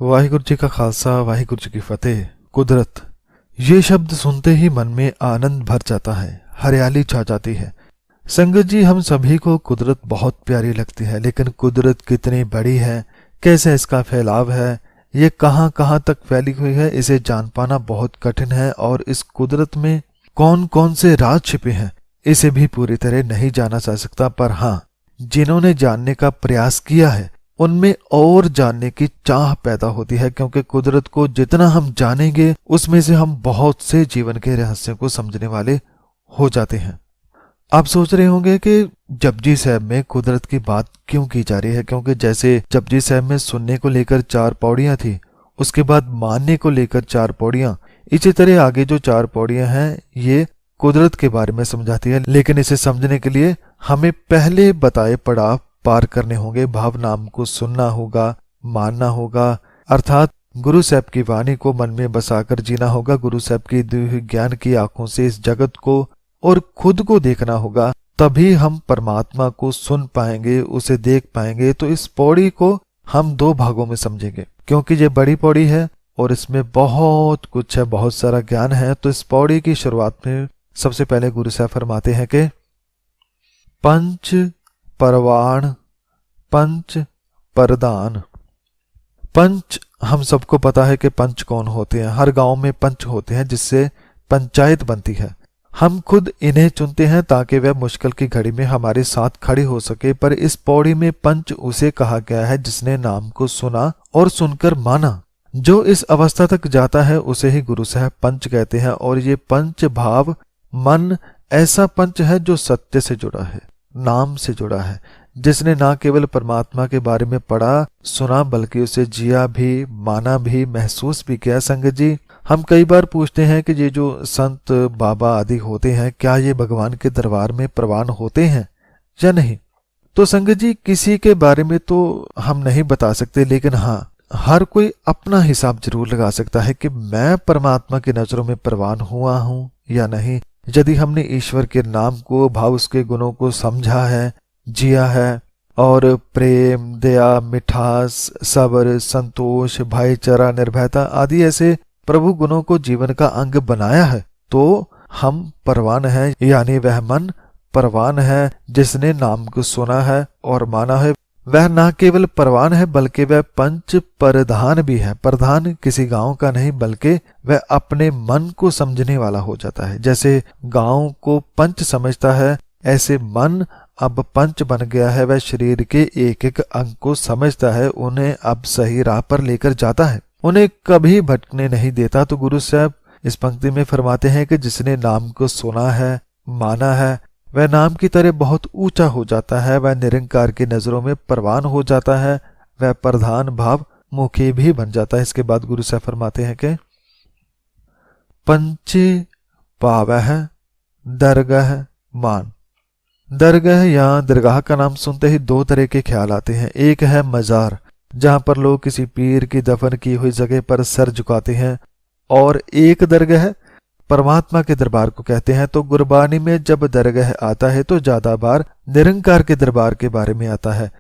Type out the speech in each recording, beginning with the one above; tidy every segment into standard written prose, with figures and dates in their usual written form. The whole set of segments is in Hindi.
वाहिगुरु जी का खालसा, वाहिगुरु जी की फतेह। कुदरत, ये शब्द सुनते ही मन में आनंद भर जाता है, हरियाली छा जाती है। संगत जी, हम सभी को कुदरत बहुत प्यारी लगती है, लेकिन कुदरत कितनी बड़ी है, कैसे इसका फैलाव है, ये कहाँ कहाँ तक फैली हुई है, इसे जान पाना बहुत कठिन है। और इस कुदरत में कौन कौन से राज छिपे हैं, इसे भी पूरी तरह नहीं जाना जा सकता। पर हाँ, जिन्होंने जानने का प्रयास किया है उनमें और जानने की चाह पैदा होती है, क्योंकि कुदरत को जितना हम जानेंगे उसमें से हम बहुत से जीवन के रहस्यों को समझने वाले हो जाते हैं। आप सोच रहे होंगे कि जपजी साहब में कुदरत की बात क्यों की जा रही है, क्योंकि जैसे जपजी साहब में सुनने को लेकर 4 पौड़ियां थी, उसके बाद मानने को लेकर 4 पौड़ियां, इसी तरह आगे जो 4 पौड़ियां हैं ये कुदरत के बारे में समझाती है। लेकिन इसे समझने के लिए हमें पहले बताए पड़ाव पार करने होंगे। भाव नाम को सुनना होगा, मानना होगा, अर्थात गुरु साहब की वाणी को मन में बसाकर जीना होगा। गुरु साहब की दी हुई ज्ञान की आंखों से इस जगत को और खुद को देखना होगा, तभी हम परमात्मा को सुन पाएंगे, उसे देख पाएंगे। तो इस पौड़ी को हम 2 भागों में समझेंगे, क्योंकि ये बड़ी पौड़ी है और इसमें बहुत कुछ है, बहुत सारा ज्ञान है। तो इस पौड़ी की शुरुआत में सबसे पहले गुरु साहब फरमाते हैं कि पंच परवाण पंच परदान। पंच, हम सबको पता है कि पंच कौन होते हैं। हर गांव में पंच होते हैं जिससे पंचायत बनती है। हम खुद इन्हें चुनते हैं ताकि वह मुश्किल की घड़ी में हमारे साथ खड़ी हो सके। पर इस पौड़ी में पंच उसे कहा गया है जिसने नाम को सुना और सुनकर माना। जो इस अवस्था तक जाता है उसे ही गुरु साहब पंच कहते हैं। और ये पंच भाव मन ऐसा पंच है जो सत्य से जुड़ा है, नाम से जुड़ा है, जिसने ना केवल परमात्मा के बारे में पढ़ा सुना बल्कि उसे जिया भी, माना भी, महसूस भी किया। संगत जी, हम कई बार पूछते हैं कि ये जो संत बाबा आदि होते हैं, क्या ये भगवान के दरबार में प्रवान होते हैं या नहीं? तो संगत जी, किसी के बारे में तो हम नहीं बता सकते, लेकिन हाँ, हर कोई अपना हिसाब जरूर लगा सकता है कि मैं परमात्मा की नजरों में प्रवान हुआ हूं या नहीं। यदि हमने ईश्वर के नाम को, भाव उसके गुणों को समझा है, जिया है और प्रेम, दया, मिठास, सब्र, संतोष, भाईचारा, निर्भयता आदि ऐसे प्रभु गुणों को जीवन का अंग बनाया है, तो हम परवान हैं। यानी वह मन परवान है जिसने नाम को सुना है और माना है। वह न केवल परवान है बल्कि वह पंच प्रधान भी है। प्रधान किसी गांव का नहीं बल्कि वह अपने मन को समझने वाला हो जाता है। जैसे गांव को पंच समझता है, ऐसे मन अब पंच बन गया है। वह शरीर के एक एक अंग को समझता है, उन्हें अब सही राह पर लेकर जाता है, उन्हें कभी भटकने नहीं देता। तो गुरु साहब इस पंक्ति में फरमाते हैं कि जिसने नाम को सुना है, माना है, वह नाम की तरह बहुत ऊंचा हो जाता है। वह निरंकार की नजरों में परवान हो जाता है। वह प्रधान भाव मुखी भी बन जाता है। इसके बाद गुरु साहब फरमाते हैं कि पंचे पावह दरगह मान। दरगाह या दरगाह का नाम सुनते ही 2 तरह के ख्याल आते हैं। एक है मजार, जहां पर लोग किसी पीर की दफन की हुई जगह पर सर झुकाते हैं, और एक दरगाह परमात्मा के दरबार को कहते हैं। तो गुरबानी में जब दरगाह आता है तो ज्यादा बार निरंकार के दरबार के बारे में आता है।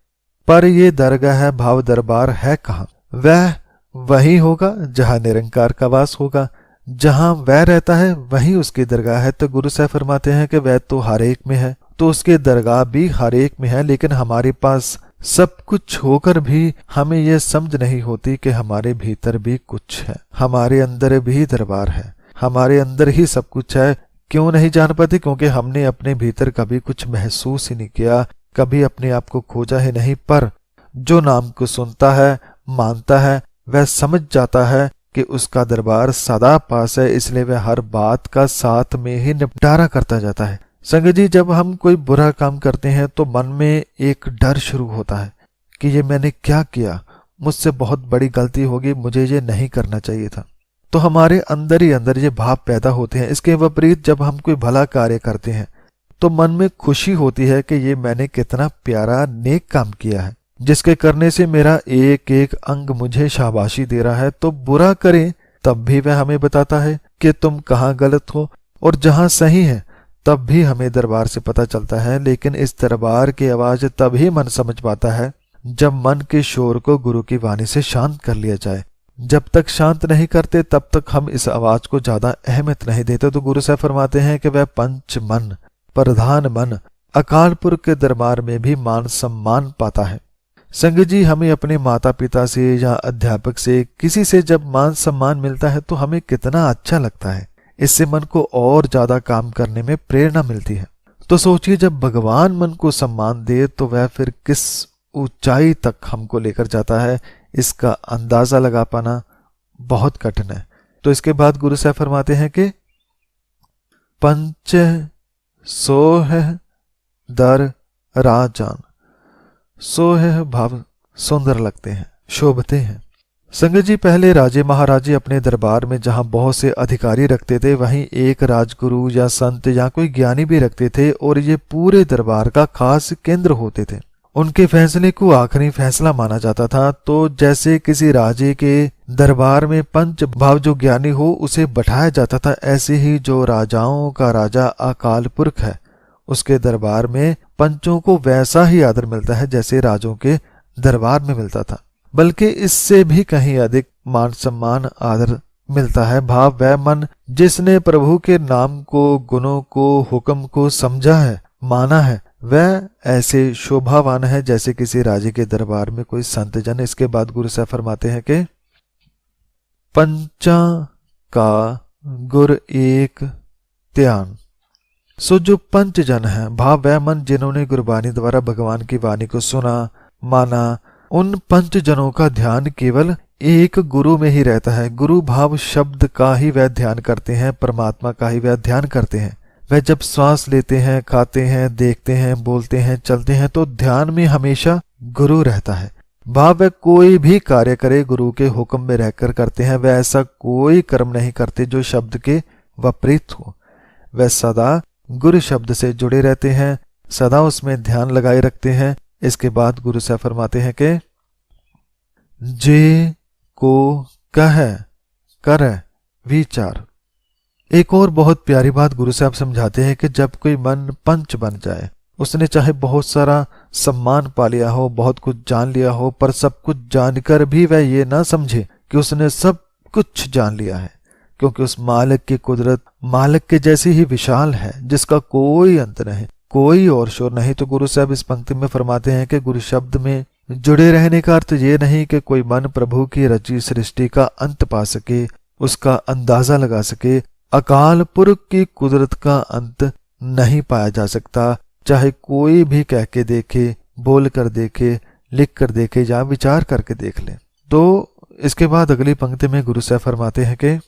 पर ये दरगाह भाव दरबार है कहाँ? वह वही होगा जहां निरंकार का वास होगा। जहां वह रहता है वही उसकी दरगाह है। तो गुरु साहब फरमाते हैं कि वह तो हर एक में है, तो उसके दरगाह भी हर एक में है। लेकिन हमारे पास सब कुछ होकर भी हमें यह समझ नहीं होती कि हमारे भीतर भी कुछ है, हमारे अंदर भी दरबार है, हमारे अंदर ही सब कुछ है। क्यों नहीं जान पाते? क्योंकि हमने अपने भीतर कभी कुछ महसूस ही नहीं किया, कभी अपने आप को खोजा ही नहीं। पर जो नाम को सुनता है, मानता है, वह समझ जाता है कि उसका दरबार सदा पास है, इसलिए वह हर बात का साथ में ही निपटारा करता जाता है। संगत जी, जब हम कोई बुरा काम करते हैं तो मन में एक डर शुरू होता है कि ये मैंने क्या किया, मुझसे बहुत बड़ी गलती होगी, मुझे ये नहीं करना चाहिए था। तो हमारे अंदर ही अंदर ये भाव पैदा होते हैं। इसके विपरीत जब हम कोई भला कार्य करते हैं तो मन में खुशी होती है कि ये मैंने कितना प्यारा नेक काम किया है, जिसके करने से मेरा एक एक अंग मुझे शाबाशी दे रहा है। तो बुरा करें तब भी वह हमें बताता है कि तुम कहाँ गलत हो, और जहां सही है तब भी हमें दरबार से पता चलता है। लेकिन इस दरबार की आवाज तभी मन समझ पाता है जब मन के शोर को गुरु की वाणी से शांत कर लिया जाए। जब तक शांत नहीं करते तब तक हम इस आवाज को ज्यादा अहमियत नहीं देते। तो गुरु साहब फरमाते हैं कि वह पंच मन, प्रधान मन अकाल पुरख के दरबार में भी मान सम्मान पाता है। संगत जी, हमें अपने माता पिता से या अध्यापक से, किसी से जब मान सम्मान मिलता है तो हमें कितना अच्छा लगता है। इससे मन को और ज्यादा काम करने में प्रेरणा मिलती है। तो सोचिए, जब भगवान मन को सम्मान दे तो वह फिर किस ऊंचाई तक हमको लेकर जाता है, इसका अंदाजा लगा पाना बहुत कठिन है। तो इसके बाद गुरु साहब फरमाते हैं कि पंच सोह दर राजान, सोह भाव सुंदर लगते हैं, शोभते हैं। संगत जी, पहले राजे महाराजे अपने दरबार में जहां बहुत से अधिकारी रखते थे, वहीं एक राजगुरु या संत या कोई ज्ञानी भी रखते थे और ये पूरे दरबार का खास केंद्र होते थे। उनके फैसले को आखिरी फैसला माना जाता था। तो जैसे किसी राजे के दरबार में पंच भाव जो ज्ञानी हो उसे बैठाया जाता था, ऐसे ही जो राजाओं का राजा अकाल पुरख है उसके दरबार में पंचों को वैसा ही आदर मिलता है जैसे राजों के दरबार में मिलता था, बल्कि इससे भी कहीं अधिक मान सम्मान आदर मिलता है। भाव वह मन जिसने प्रभु के नाम को, गुणों को, हुक्म को समझा है, माना है, वह ऐसे शोभावान है जैसे किसी राजे के दरबार में कोई संत जन। इसके बाद गुरु साहब फरमाते हैं कि पंचा का गुर एक ध्यान। सो जो पंच जन है, भाव वह मन जिन्होंने गुरबानी द्वारा भगवान की वाणी को सुना, माना, उन पंच जनों का ध्यान केवल एक गुरु में ही रहता है। गुरु भाव शब्द का ही वह ध्यान करते हैं, परमात्मा का ही वह ध्यान करते हैं। वह जब श्वास लेते हैं, खाते हैं, देखते हैं, बोलते हैं, चलते हैं तो ध्यान में हमेशा गुरु रहता है। भाव वह कोई भी कार्य करे गुरु के हुक्म में रहकर करते हैं। वह ऐसा कोई कर्म नहीं करते जो शब्द के विपरीत हो। वह सदा गुरु शब्द से जुड़े रहते हैं, सदा उसमें ध्यान लगाए रखते हैं। इसके बाद गुरु साहब फरमाते हैं कि जे को कह कर विचार। एक और बहुत प्यारी बात गुरु साहब समझाते हैं कि जब कोई मन पंच बन जाए, उसने चाहे बहुत सारा सम्मान पा लिया हो, बहुत कुछ जान लिया हो, पर सब कुछ जानकर भी वह ये ना समझे कि उसने सब कुछ जान लिया है, क्योंकि उस मालिक की कुदरत मालिक के जैसी ही विशाल है जिसका कोई अंत नहीं, कोई और शोर नहीं। तो गुरु साहब इस पंक्ति में फरमाते हैं कि गुरु शब्द में जुड़े रहने का अर्थ ये नहीं कि कोई मन प्रभु की रची सृष्टि का अंत पा सके, उसका अंदाजा लगा सके। अकाल पुरख की कुदरत का अंत नहीं पाया जा सकता, चाहे कोई भी कह के देखे, बोल कर देखे, लिख कर देखे या विचार करके देख ले। तो इसके बाद अगली पंक्ति में गुरु साहब फरमाते हैं कि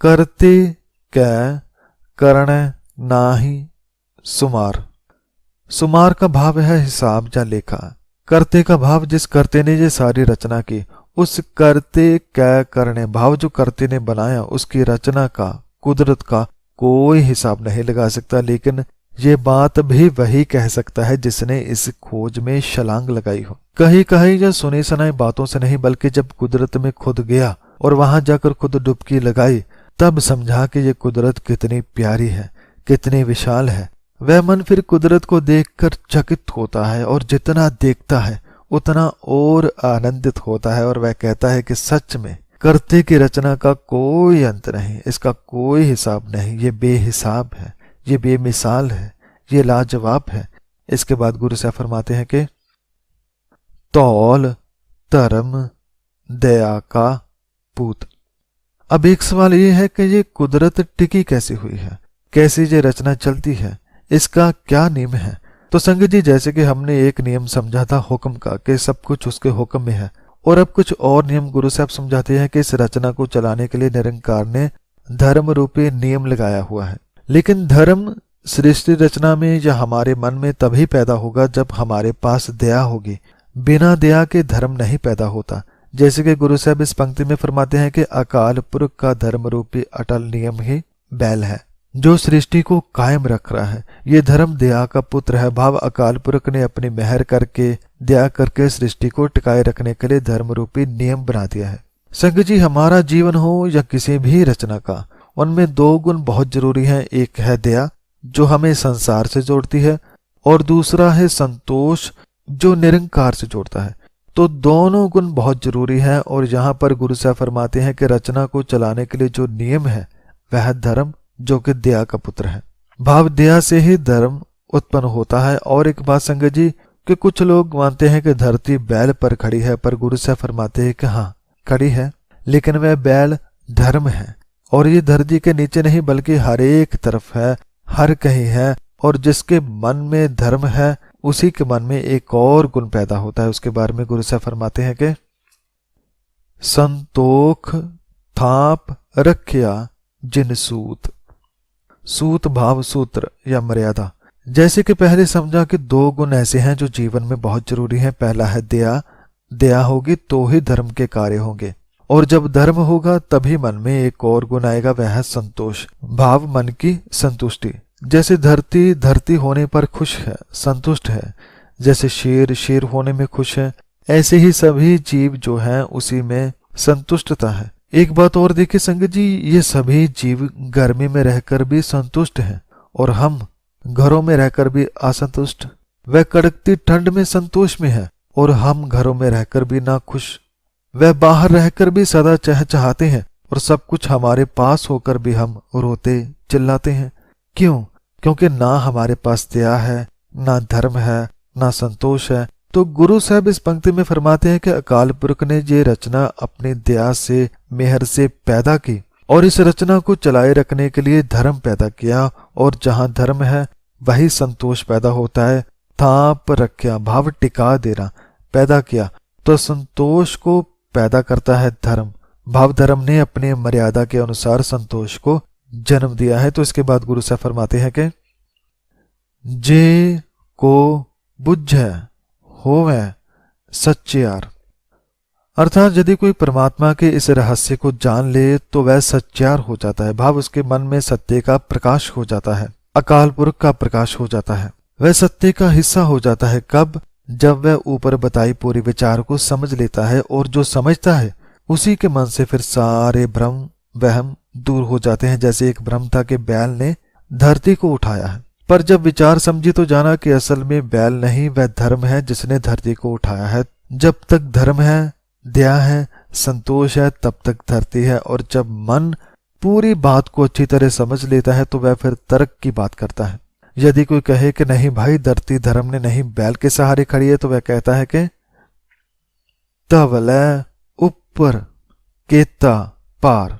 करते कै करण नाही सुमार। सुमार का भाव है हिसाब या लेखा। करते का भाव जिस करते ने ये सारी रचना की, उस करते कै करने भाव जो करते ने बनाया उसकी रचना का, कुदरत का कोई हिसाब नहीं लगा सकता। लेकिन ये बात भी वही कह सकता है जिसने इस खोज में छलांग लगाई हो। कहीं कहीं या सुनी सुनाई बातों से नहीं, बल्कि जब कुदरत में खुद गया और वहां जाकर खुद डुबकी लगाई, तब समझा कि ये कुदरत कितनी प्यारी है, कितनी विशाल है। वह मन फिर कुदरत को देखकर चकित होता है और जितना देखता है उतना और आनंदित होता है। और वह कहता है कि सच में करते की रचना का कोई अंत नहीं, इसका कोई हिसाब नहीं, ये बेहिसाब है, ये बेमिसाल है, ये लाजवाब है। इसके बाद गुरु साहब फरमाते हैं कि तौल धर्म दया का पूत। अब एक सवाल ये है कि ये कुदरत टिकी कैसे हुई है, कैसी ये रचना चलती है, इसका क्या नियम है। तो संगत जी, जैसे कि हमने एक नियम समझा था हुक्म का कि सब कुछ उसके हुक्म में है, और अब कुछ और नियम गुरु साहब समझाते हैं कि इस रचना को चलाने के लिए निरंकार ने धर्म रूपी नियम लगाया हुआ है। लेकिन धर्म सृष्टि रचना में या हमारे मन में तभी पैदा होगा जब हमारे पास दया होगी। बिना दया के धर्म नहीं पैदा होता। जैसे कि गुरु साहब इस पंक्ति में फरमाते हैं कि अकाल पुरख का धर्म रूपी अटल नियम ही बैल है जो सृष्टि को कायम रख रहा है। ये धर्म दया का पुत्र है। भाव अकाल पुरख ने अपनी मेहर करके, दया करके सृष्टि को टिकाए रखने के लिए धर्म रूपी नियम बना दिया है। संगत जी, हमारा जीवन हो या किसी भी रचना का, उनमें दो गुण बहुत जरूरी हैं। एक है दया जो हमें संसार से जोड़ती है, और दूसरा है संतोष जो निरंकार से जोड़ता है। तो दोनों गुण बहुत जरूरी हैं। और यहाँ पर गुरु साहब फरमाते हैं कि रचना को चलाने के लिए जो नियम है वह धर्म, जो कि दया का पुत्र है। भाव दया से ही धर्म उत्पन्न होता है। और एक बात संगत जी, कि कुछ लोग मानते हैं कि धरती बैल पर खड़ी है, पर गुरु साहब फरमाते हैं कि हाँ खड़ी है, लेकिन वह बैल धर्म है। और ये धरती के नीचे नहीं बल्कि हर एक तरफ है, हर कहीं है। और जिसके मन में धर्म है उसी के मन में एक और गुण पैदा होता है। उसके बारे में गुरु साहब फरमाते हैं कि संतोख थाप रखिया जिन सूत। सूत भाव सूत्र या मर्यादा। जैसे कि पहले समझा कि दो गुण ऐसे हैं जो जीवन में बहुत जरूरी हैं। पहला है दया, दया होगी तो ही धर्म के कार्य होंगे। और जब धर्म होगा तभी मन में एक और गुण आएगा, वह है संतोष, भाव मन की संतुष्टि। जैसे धरती धरती होने पर खुश है, संतुष्ट है, जैसे शेर शेर होने में खुश है, ऐसे ही सभी जीव जो हैं उसी में संतुष्टता है। एक बात और देखिए संगत जी, ये सभी जीव गर्मी में रहकर भी संतुष्ट हैं और हम घरों में रहकर भी असंतुष्ट। वह कड़कती ठंड में संतोष में है और हम घरों में रहकर भी ना खुश। वह बाहर रहकर भी सदा चहचहाते हैं और सब कुछ हमारे पास होकर भी हम रोते चिल्लाते हैं। क्यों? क्योंकि ना हमारे पास दया है, ना धर्म है, ना संतोष है। तो गुरु साहब इस पंक्ति में फरमाते हैं कि अकाल पुरख ने ये रचना अपनी दया से, मेहर से पैदा की और इस रचना को चलाए रखने के लिए धर्म पैदा किया। और जहां धर्म है वही संतोष पैदा होता है। थाप रखा भाव टिका देना, पैदा किया, तो संतोष को पैदा करता है धर्म। भाव धर्म ने अपने मर्यादा के अनुसार संतोष को जन्म दिया है। तो इसके बाद गुरु साहब फरमाते हैं कि जे को बुझे होवे सच्चियार। अर्थात यदि कोई परमात्मा के इस रहस्य को जान ले तो वह सच्चार हो जाता है। भाव उसके मन में सत्य का प्रकाश हो जाता है, अकाल पुरख का प्रकाश हो जाता है। वह सत्य का हिस्सा हो जाता है। कब? जब वह ऊपर बताई पूरी विचार को समझ लेता है। और जो समझता है उसी के मन से फिर सारे भ्रम वहम दूर हो जाते हैं। जैसे एक भ्रम था कि बैल ने धरती को उठाया है, पर जब विचार समझी तो जाना कि असल में बैल नहीं, वह धर्म है जिसने धरती को उठाया है। जब तक धर्म है, दया है, संतोष है, तब तक धरती है। और जब मन पूरी बात को अच्छी तरह समझ लेता है तो वह फिर तर्क की बात करता है। यदि कोई कहे कि नहीं भाई धरती धर्म ने नहीं बैल के सहारे खड़ी है, तो वह कहता है कि तवले ऊपर केता पार।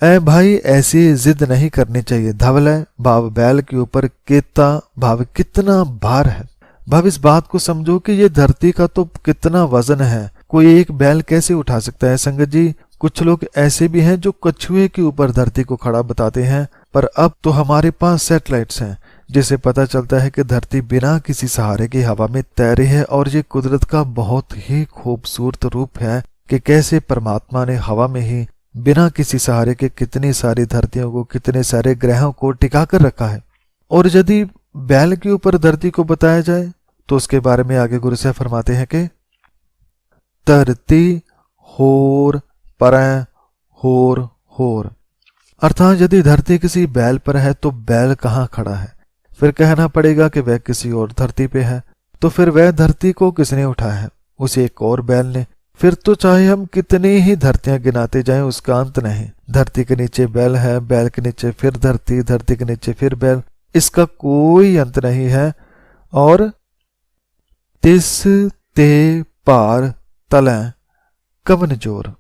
ऐ भाई ऐसी जिद नहीं करनी चाहिए। धवल भाव बैल के ऊपर, केता भाव कितना भार है। भाव इस बात को समझो कि ये धरती का तो कितना वजन है, कोई एक बैल कैसे उठा सकता है। संगत जी, कुछ लोग ऐसे भी हैं जो कछुए के ऊपर धरती को खड़ा बताते हैं, पर अब तो हमारे पास सैटेलाइट्स हैं जिससे पता चलता है कि धरती बिना किसी सहारे की हवा में तैर रही है। और ये कुदरत का बहुत ही खूबसूरत रूप है कि कैसे परमात्मा ने हवा में ही बिना किसी सहारे के कितनी सारी धरतियों को, कितने सारे ग्रहों को टिका कर रखा है। और यदि बैल के ऊपर धरती को बताया जाए तो उसके बारे में आगे गुरु साहब फरमाते हैं कि धरती होर पर होर होर। अर्थात यदि धरती किसी बैल पर है तो बैल कहाँ खड़ा है? फिर कहना पड़ेगा कि वह किसी और धरती पे है। तो फिर वह धरती को किसने उठाया है? उसे एक और बैल ने। फिर तो चाहे हम कितनी ही धरतियां गिनाते जाएं उसका अंत नहीं। धरती के नीचे बैल है, बैल के नीचे फिर धरती, धरती के नीचे फिर बैल, इसका कोई अंत नहीं है। और तिस ते पार तले कवन जोर।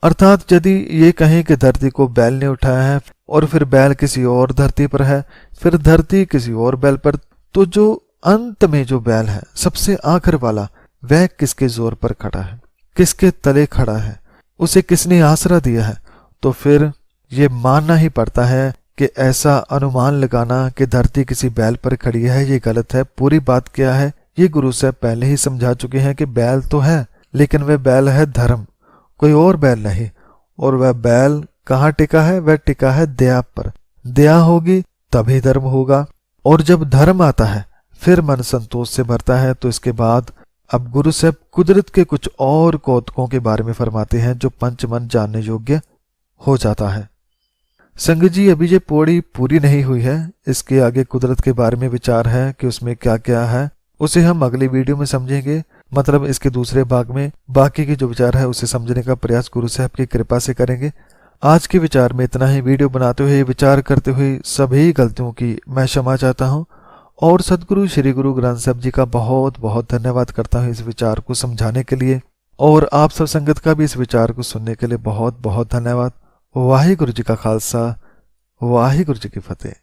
अर्थात यदि ये कहें कि धरती को बैल ने उठाया है और फिर बैल किसी और धरती पर है, फिर धरती किसी और बैल पर, तो जो अंत में जो बैल है सबसे आखिर वाला, वह किसके जोर पर खड़ा है, किसके तले खड़ा है, उसे किसने आसरा दिया है? तो फिर ये मानना ही पड़ता है कि ऐसा अनुमान लगाना कि धरती किसी बैल पर खड़ी है, ये गलत है। पूरी बात क्या है ये गुरु साहब पहले ही समझा चुके हैं कि बैल तो है, लेकिन वह बैल है धर्म, कोई और बैल नहीं। और वह बैल कहाँ टिका है? वह टिका है दया पर। दया होगी तभी धर्म होगा। और जब धर्म आता है फिर मन संतोष से भरता है। तो इसके बाद अब गुरु साहब कुदरत के कुछ और कौतुकों के बारे में फरमाते हैं जो पंच मन जानने योग्य हो जाता है। संगत जी, अभी ये पौड़ी पूरी नहीं हुई है, इसके आगे कुदरत के बारे में विचार है कि उसमें क्या क्या है, उसे हम अगली वीडियो में समझेंगे। मतलब इसके दूसरे भाग में बाकी के जो विचार है उसे समझने का प्रयास गुरु साहब की कृपा से करेंगे। आज के विचार में इतना ही। वीडियो बनाते हुए, विचार करते हुए सभी गलतियों की मैं क्षमा चाहता हूँ और सदगुरु श्री गुरु ग्रंथ साहब जी का बहुत बहुत धन्यवाद करता हूँ इस विचार को समझाने के लिए, और आप सब संगत का भी इस विचार को सुनने के लिए बहुत बहुत धन्यवाद। वाहिगुरु जी का खालसा, वाहिगुरु जी की फतेह।